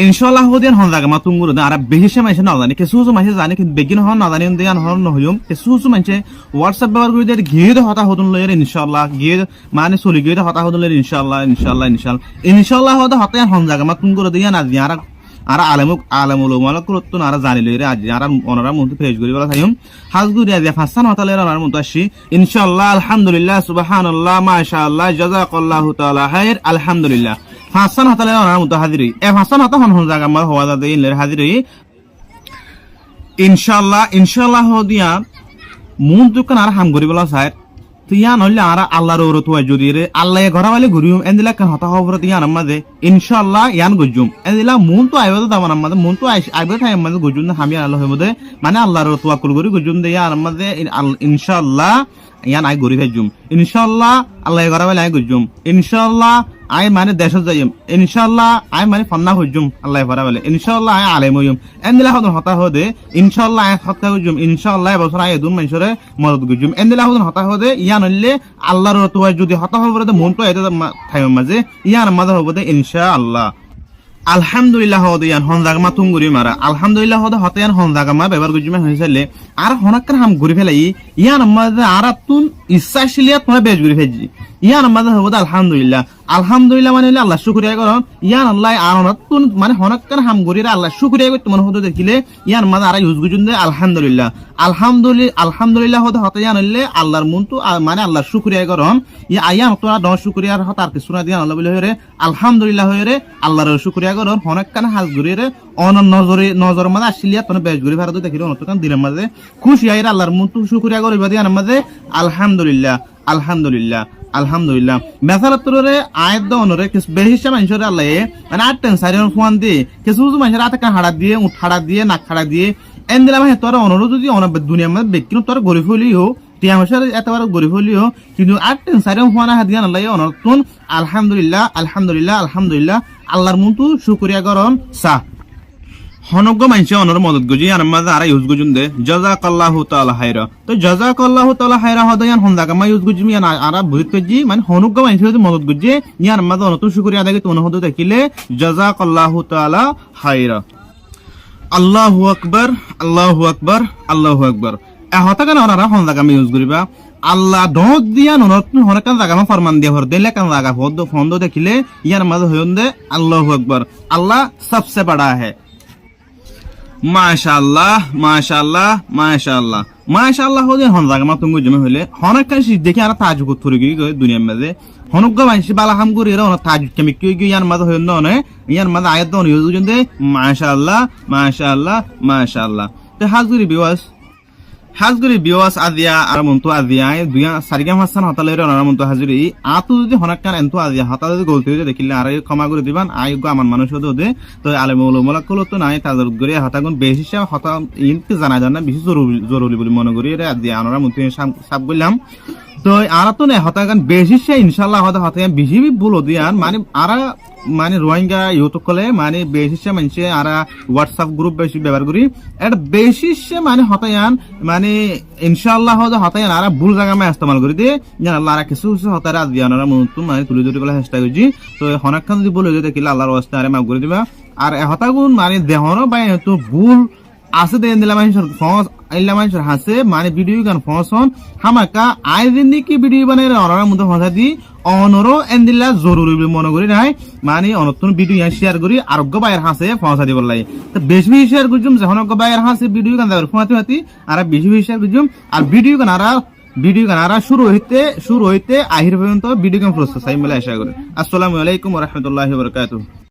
ইনশাআল্লাহ হদিয়ান হন জায়গা মা তুঙ্গুর দে আর বেশি সময় না জানি কিছু কিছু মানুষ জানে কিন্তু বেগিন হন না জানি দেয়ান হন নহয়ম কিছু কিছু মানুষ হোয়াটসঅ্যাপ ব্যবহার করে দিয়ে গিয়ে দে হতা হদন লয়ের ইনশাআল্লাহ গিয়ে মানে চলি গিয়ে হতা হদন লয়ের ইনশাআল্লাহ ইনশাআল্লাহ ইনশাআল্লাহ ইনশাআল্লাহ হদা হতায়ান হন জায়গা মা তুঙ্গুর দিয়া না দিয়া আর আলামুল মালা করত না আর জানি লইরে আজ আর ওনারা মন ফেস করি বলা থাইম হাজগুরি আজ ফাসান হতালের ওনার মন আসি ইনশাআল্লাহ আলহামদুলিল্লাহ সুবহানাল্লাহ মাশাআল্লাহ জাযাকাল্লাহু তাআলা খাইর আলহামদুলিল্লাহ ফাসান হতালের ওনার মন হাজিরি এ ফাসান হতা হন জায়গা মা হওয়া দা ইনলের হাজিরি ইনশাআল্লাহ হদিয়া মন দুকান আর হাম করি বলা চাই তিয়া নইলে আর আল্লাহর ওর তো যদি রে আল্লাহ ঘরা বালে ঘুরিম এন্দিলা কান হতা হবর তিয়া আমাদে ইনশাআল্লাহ ইয়ান গজুম এন্দিলা মন তো আইবা তো দামান আমাদে মন তো আইবা থাই আমাদে গজুম না হামি আল্লাহ হবদে মানে আল্লাহর তাওয়াক্কুল করি গজুম দে ইয়ার আমাদে ইনশাআল্লাহ ইয়ান আই গরি ভেজুম ইনশাআল্লাহ আল্লাহ ঘরা বালে আই গজুম ইনশাআল্লাহ আই মানে দেশ যাইম ইনশাআল্লাহ আই মানে ফান্না হজুম আল্লাহ ঘরা বালে ইনশাআল্লাহ আই আলেম হইম এন্দিলা হদন হতা হদে ইনশাআল্লাহ আই হতা গজুম ইনশাআল্লাহ বছর আই দুন মানুষরে মদদ গজুম এন্দিলা হদন হতা হদে ইয়ান হইলে আল্লাহর তোয়া যদি হতা হবর দে মন তো এতে থাইম মাঝে ইয়ান মাঝে হবদে ইনশাআল্লাহ আলহামদুলিল্লাহ হদে ইয়ান হন জাগা মা তুঙ্গুরি মারা আলহামদুলিল্লাহ হদে হতায়ান হন জাগা মা ব্যবহার গজুমে হইছলে আর হনাক্কার হাম ঘুরি ফেলাই ইয়ান মাঝে আর তুন ইচ্ছাশীলিয়া তোমরা বেশ ঘুরি ফেজি ইয়ান মাঝে হবদে আলহামদুলিল্লাহ মানে হইলে আল্লাহ শুকরিয়া করন ইয়ান আল্লাহ আননত তুন মানে হনাক্কার হাম ঘুরি আল্লাহ শুকরিয়া করতে মন হতে দেখিলে ইয়ান মাঝে আর ইউজ গজুন দে আলহামদুলিল্লাহ হদে হতায়ান হইলে আল্লাহর মন তো মানে আল্লাহ শুকরিয়া করন ইয়া আয়ান তোরা দ শুকরিয়ার হত আর কিছু না দিয়া আল্লাহ বলে হরে আলহামদুলিল্লাহ হরে আল্লাহর শুকরিয়া করন হনাক্কান হাজ ঘুরি রে অন নজর মাঝে আসিলিয়া তোমরা বেশ ঘুরি ভারত দেখিলে অনতকান দিনের মাঝে খুশি আইরা আল্লাহর মন তো শুকরিয়া করিবা দিয়ার মাঝে আলহামদুলিল্লাহ মেসালাতরে আয়াত দ অনরে কিছু বেহিসা মানুষরে আল্লাহ মানে আটটেন সারিয়ন ফোন দিয়ে কিছু মানুষের আতে কান হাড়া দিয়ে উঠ হাড়া দিয়ে নাক হাড়া দিয়ে এন্দিলা মানে তোর অনুরোধ যদি দুনিয়ার মধ্যে ব্যক্তির তোর গরিব হইলিও টিয়া মাসের এতবার গরিব হইলিও কিন্তু আটটেন সারিয়ন ফোন হাত দিয়ে আল্লাহ অনরতুন আলহামদুলিল্লাহ আল্লাহর মন তো শুকরিয়া করন সা হনগ্য মানুষ অনর মদত গজি আর মাঝে আর ইউজ গজুন দে জাযাকাল্লাহু তাআলা খাইরা তো জাযাকাল্লাহু তাআলা খাইরা হদায়ান হন জাগা মা ইউজ গজি আর আর বুঝত গজি মানে হনগ্য মানুষ যদি মদত গজি ইয়ার মাঝে অনত শুকরিয়া আদায় তো হদতে দেখিলে জাযাকাল্লাহু তাআলা খাইরা আল্লাহু আকবার এ হতা কেন ওনারা হন জাগা মা ইউজ করিবা আল্লাহ ডক দিয়া নতুন হনকান জাগা মা ফরমান দিয়া হর দেলে কান জাগা ফন্দ দেখিলে ইয়ার মাঝে হইন দে আল্লাহু আকবার আল্লাহ সবসে বড়া है মাশাআল্লাহ হদে হন জাগা মা তুঙ্গু জমে হইলে হনকান শি দেখি আর তাজ কো থরি গই দুনিয়ার মাঝে হনগ্য মানসি বালা হাম করি রে তাজ কেমি কি ইয়ার মাঝে হইন না ইয়ার মাঝে আয়াত দন ইউজ জন্দে মাশাআল্লাহ তে হাজগুরি বিওয়াস আদিয়া আর মন্তু আদিয়া দুয়া সারিগাম হাসান হতালের আর মন্তু হাজুরি আতু যদি হনাক্কান এন্তু আদিয়া হতা যদি গলতি হয়ে দেখিলে আর ক্ষমা করে দিবান আয়োগ্য আমার মানুষ হতে তো আলেমুল মোলাকুল তো নাই তাদের গরি হতাগুন বেশি হতা ইনকে জানা জানা বেশি জরুরি বলে মনে করি রে আদিয়া আনরা মন্তু সাব বললাম তো আর তো না হতাগান বেশি ইনশাআল্লাহ হতা বেশি বলো দিয়ান মানে রোহিঙ্গা ইউটিউব কলে মানে বেশি মানুষে আর হোয়াটসঅ্যাপ গ্রুপ বেশি ব্যবহার করি এটা বেশি মানে হতায়ান মানে ইনশাআল্লাহ হতায়ান আর ভুল জায়গা আমি ইস্তেমাল করি দিয়ে যেন আল্লাহ আর কিছু হতারা দিয়ে আনারা মতো মানে তুলে ধরে বলে চেষ্টা করছি তো হনাক্ষণ যদি বলে দেখিলে আল্লাহর অবস্থা আরে মাফ করে দিবা আর হতাগুন মানে দেহনো বা তো ভুল আছে দে এন্দিলা মানুষের ফস আইলা মানুষের হাসে মানে ভিডিও গান ফসন হামাকা আইদিন কি ভিডিও বানাই অনার মধ্যে ফসা দি অনরো এন্দিলা জরুরি বলে মনে করি নাই মানে অনতুন ভিডিও শেয়ার করি আরোগ্য বাইরের হাসে ফসা দিব লাগে তো বেশি শেয়ার করছুম যখন বাইরের হাসে ভিডিও গান দেওয়ার ফোনাতে আর বেশি শেয়ার করছুম আর ভিডিও গান আর শুরু হইতে আহির পর্যন্ত ভিডিও গান প্রস্তুত চাই বলে আশা করি। আসসালামু আলাইকুম ওয়া রাহমাতুল্লাহি ওয়া বারাকাতুহু।